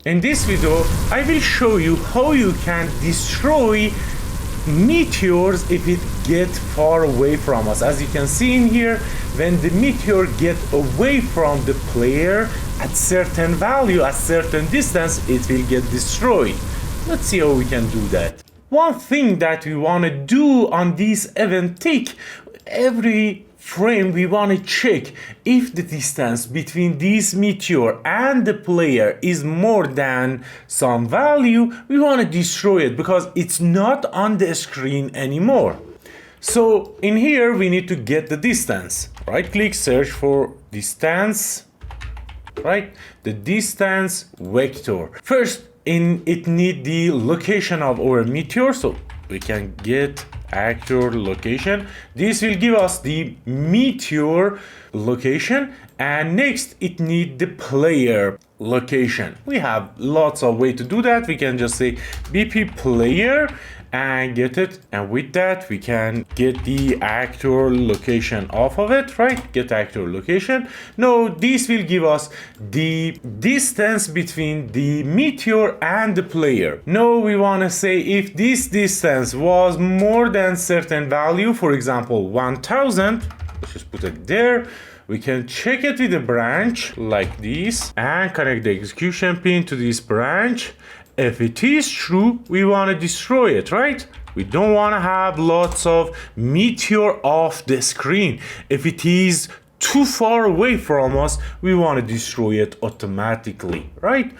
In this video, I will show you how you can destroy meteors if it gets far away from us. As you can see in here, when the meteor gets away from the player at certain value, at certain distance, it will get destroyed. Let's see how we can do that. One thing that we want to do on this event tick, every frame we want to check if the distance between this meteor and the player is more than some value. We want to destroy it because it's not on the screen anymore. So in here we need to get the distance. Right click, search for distance, right? The distance vector. First it need the location of our meteor, so we can get actor location. This will give us the meteor location, and next it need the player location. We have lots of way to do that. We can just say bp player and get it, and with that we can get the actor location off of it, right? Get actor location. Now this will give us the distance between the meteor and the player. Now we want to say if this distance was more than certain value, for example 1000, let's just put it there. We can check it with a branch like this and connect the execution pin to this branch. If it is true, we want to destroy it, right? We don't want to have lots of meteor off the screen. If it is too far away from us, we want to destroy it automatically, right?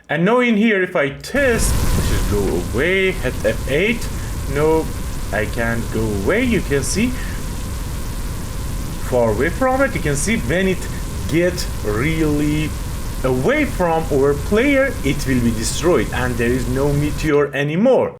And now in here, if I test, let's just go away, hit F8. No, I can't go away. You can see far away from it. You can see when it gets really away from our player, it will be destroyed and there is no meteor anymore.